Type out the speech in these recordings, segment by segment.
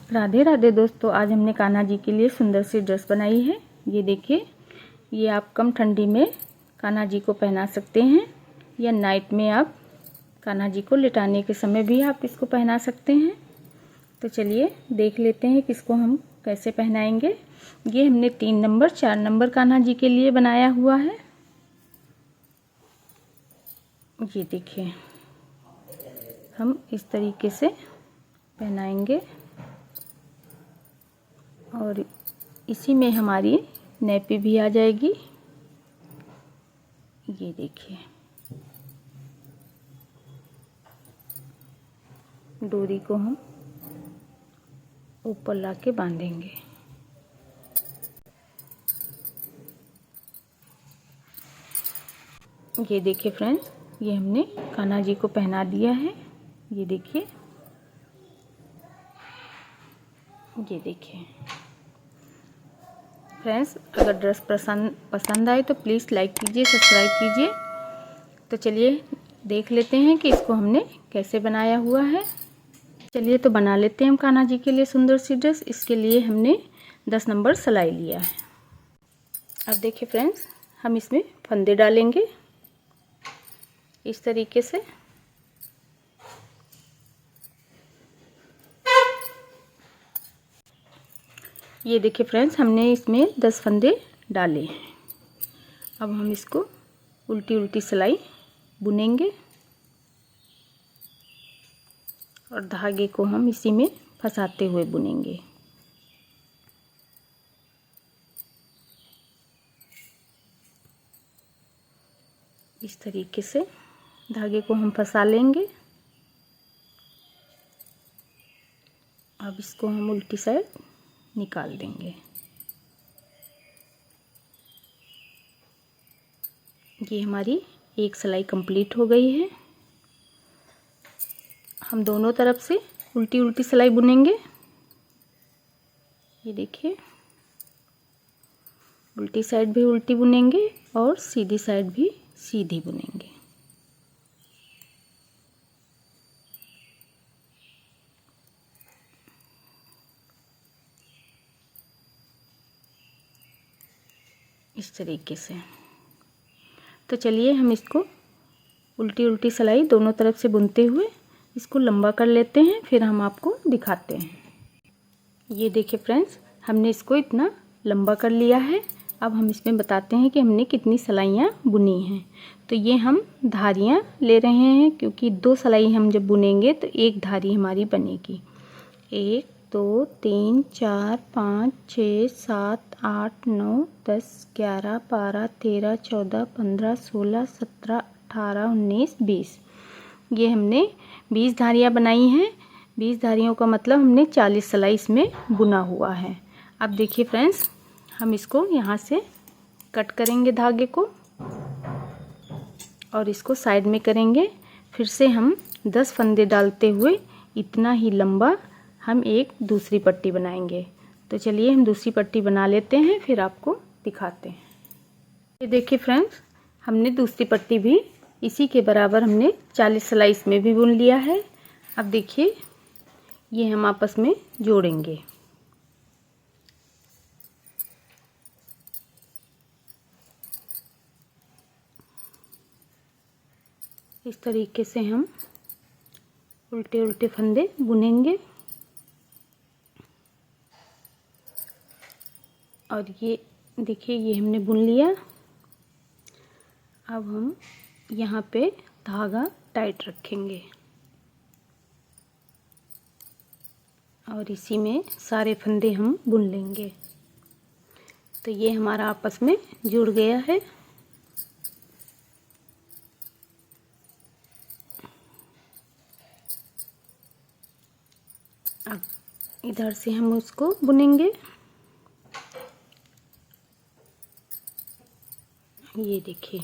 राधे राधे दोस्तों, आज हमने कान्हा जी के लिए सुंदर सी ड्रेस बनाई है। ये देखिए, ये आप कम ठंडी में कान्हा जी को पहना सकते हैं या नाइट में आप कान्हा जी को लिटाने के समय भी आप इसको पहना सकते हैं। तो चलिए देख लेते हैं कि इसको हम कैसे पहनाएंगे। ये हमने 3 नंबर 4 नंबर कान्हा जी के लिए बनाया हुआ है। ये देखिए, हम इस तरीके से पहनाएंगे और इसी में हमारी नैपी भी आ जाएगी। ये देखिए, डोरी को हम ऊपर लाके बांधेंगे। ये देखिए फ्रेंड्स, ये हमने कान्हा जी को पहना दिया है। ये देखिए, ये देखिए फ्रेंड्स, अगर ड्रेस पसंद आए तो प्लीज़ लाइक कीजिए, सब्सक्राइब कीजिए। तो चलिए देख लेते हैं कि इसको हमने कैसे बनाया हुआ है। चलिए तो बना लेते हैं हम कान्हा जी के लिए सुंदर सी ड्रेस। इसके लिए हमने 10 नंबर सिलाई लिया है। अब देखिए फ्रेंड्स, हम इसमें फंदे डालेंगे इस तरीके से। ये देखिए फ्रेंड्स, हमने इसमें 10 फंदे डाले हैं। अब हम इसको उल्टी उल्टी सिलाई बुनेंगे और धागे को हम इसी में फंसाते हुए बुनेंगे। इस तरीके से धागे को हम फंसा लेंगे। अब इसको हम उल्टी साइड निकाल देंगे। ये हमारी एक सिलाई कंप्लीट हो गई है। हम दोनों तरफ से उल्टी उल्टी सिलाई बुनेंगे। ये देखिए, उल्टी साइड भी उल्टी बुनेंगे और सीधी साइड भी सीधी बुनेंगे। इस तरीके से। तो चलिए हम इसको उल्टी उल्टी सिलाई दोनों तरफ से बुनते हुए इसको लंबा कर लेते हैं, फिर हम आपको दिखाते हैं। ये देखिए फ्रेंड्स, हमने इसको इतना लंबा कर लिया है। अब हम इसमें बताते हैं कि हमने कितनी सिलाइयाँ बुनी हैं। तो ये हम धारियाँ ले रहे हैं, क्योंकि 2 सिलाई हम जब बुनेंगे तो एक धारी हमारी बनेगी। 1 2 3 4 5 6 7 8 9 10 11 12 13 14 15 16 17 18 19 20। ये हमने 20 धारियाँ बनाई हैं। 20 धारियों का मतलब हमने 40 सिलाई इसमें बुना हुआ है। अब देखिए फ्रेंड्स, हम इसको यहाँ से कट करेंगे धागे को और इसको साइड में करेंगे। फिर से हम 10 फंदे डालते हुए इतना ही लंबा हम एक दूसरी पट्टी बनाएंगे। तो चलिए हम दूसरी पट्टी बना लेते हैं, फिर आपको दिखाते हैं। ये देखिए फ्रेंड्स, हमने दूसरी पट्टी भी इसी के बराबर हमने 40 सिलाई इसमें भी बुन लिया है। अब देखिए, ये हम आपस में जोड़ेंगे। इस तरीके से हम उल्टे उल्टे फंदे बुनेंगे और ये देखिए, ये हमने बुन लिया। अब हम यहाँ पे धागा टाइट रखेंगे और इसी में सारे फंदे हम बुन लेंगे। तो ये हमारा आपस में जुड़ गया है। अब इधर से हम उसको बुनेंगे। ये देखिए,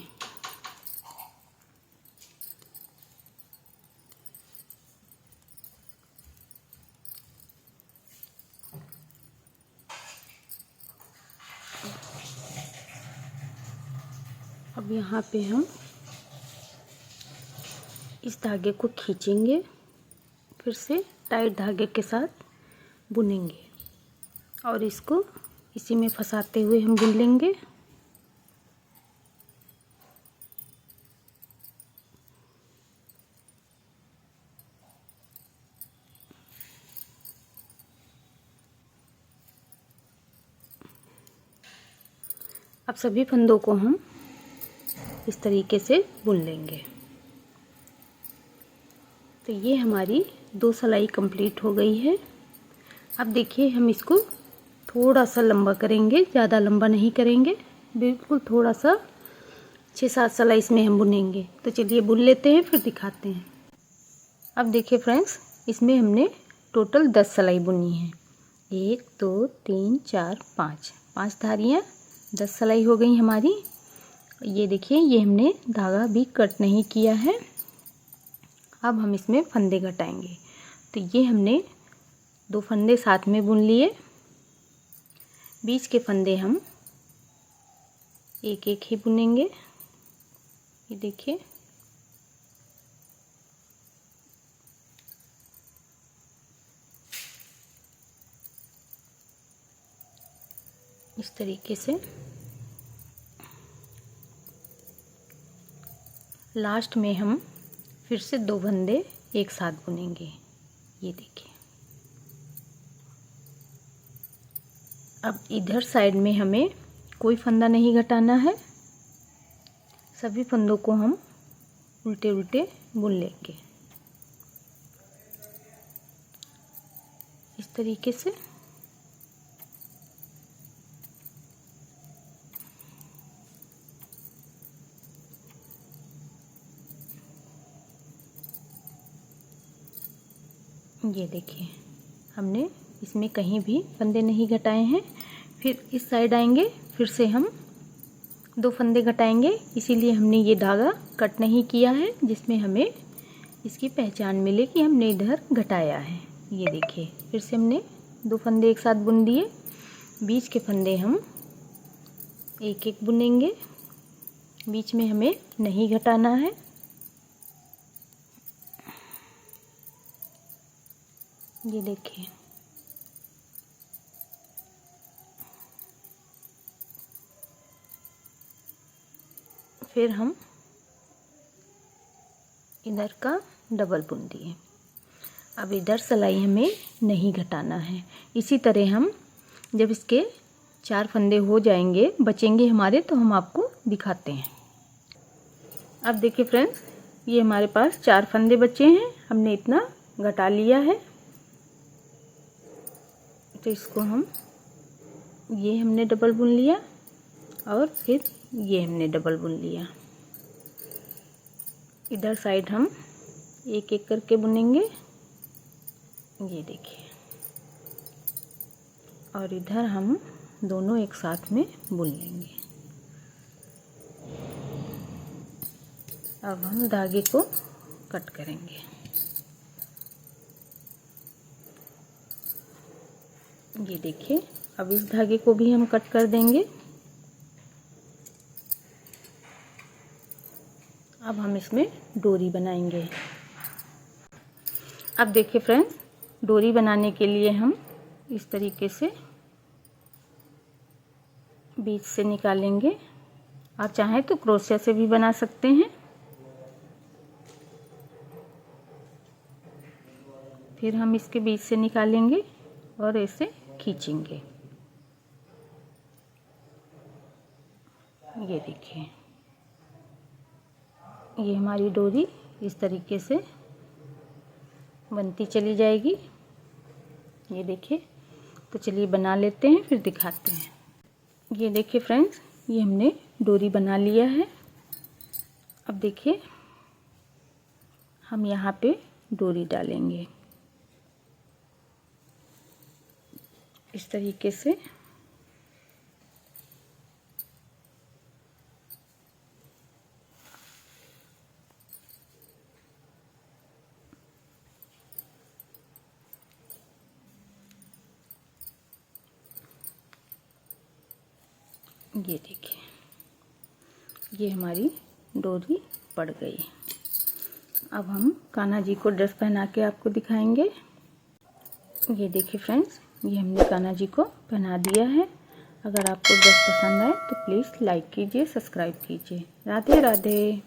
अब यहाँ पे हम इस धागे को खींचेंगे, फिर से टाइट धागे के साथ बुनेंगे और इसको इसी में फंसाते हुए हम बुन लेंगे। अब सभी फंदों को हम इस तरीके से बुन लेंगे। तो ये हमारी 2 सिलाई कंप्लीट हो गई है। अब देखिए हम इसको थोड़ा सा लंबा करेंगे, ज़्यादा लंबा नहीं करेंगे, बिल्कुल थोड़ा सा 6-7 सिलाई इसमें हम बुनेंगे। तो चलिए बुन लेते हैं, फिर दिखाते हैं। अब देखिए फ्रेंड्स, इसमें हमने टोटल 10 सिलाई बुनी है। 1 2 3 4 5 धारियाँ, 10 सिलाई हो गई हमारी। ये देखिए, ये हमने धागा भी कट नहीं किया है। अब हम इसमें फंदे घटाएंगे। तो ये हमने 2 फंदे साथ में बुन लिए। बीच के फंदे हम एक एक ही बुनेंगे। ये देखिए, इस तरीके से। लास्ट में हम फिर से 2 फंदे एक साथ बुनेंगे। ये देखिए। अब इधर साइड में हमें कोई फंदा नहीं घटाना है, सभी फंदों को हम उल्टे उल्टे बुन लेंगे इस तरीके से। ये देखिए, हमने इसमें कहीं भी फंदे नहीं घटाए हैं। फिर इस साइड आएंगे, फिर से हम 2 फंदे घटाएंगे, इसीलिए हमने ये धागा कट नहीं किया है, जिसमें हमें इसकी पहचान मिले कि हमने इधर घटाया है। ये देखिए, फिर से हमने 2 फंदे एक साथ बुन दिए। बीच के फंदे हम एक एक बुनेंगे, बीच में हमें नहीं घटाना है। ये देखिए, फिर हम इधर का डबल बुन दिए। अब इधर सिलाई हमें नहीं घटाना है। इसी तरह हम जब इसके 4 फंदे हो जाएंगे, बचेंगे हमारे, तो हम आपको दिखाते हैं। अब देखिए फ्रेंड्स, ये हमारे पास 4 फंदे बचे हैं, हमने इतना घटा लिया है। तो इसको हम, ये हमने डबल बुन लिया और फिर ये हमने डबल बुन लिया। इधर साइड हम एक एक करके बुनेंगे। ये देखिए, और इधर हम दोनों एक साथ में बुन लेंगे। अब हम धागे को कट करेंगे। ये देखिए, अब इस धागे को भी हम कट कर देंगे। अब हम इसमें डोरी बनाएंगे। अब देखिए फ्रेंड्स, डोरी बनाने के लिए हम इस तरीके से बीच से निकालेंगे, और चाहे तो क्रोशिया से भी बना सकते हैं। फिर हम इसके बीच से निकालेंगे और ऐसे खींचेंगे। ये देखिए, ये हमारी डोरी इस तरीके से बनती चली जाएगी। ये देखिए, तो चलिए बना लेते हैं, फिर दिखाते हैं। ये देखिए फ्रेंड्स, ये हमने डोरी बना लिया है। अब देखिए, हम यहाँ पे डोरी डालेंगे इस तरीके से। ये देखिए, ये हमारी डोरी पड़ गई। अब हम कान्हा जी को ड्रेस पहना के आपको दिखाएंगे। ये देखिए फ्रेंड्स, ये हमने कान्हा जी को पहना दिया है। अगर आपको ड्रेस पसंद आए तो प्लीज़ लाइक कीजिए, सब्सक्राइब कीजिए। राधे राधे।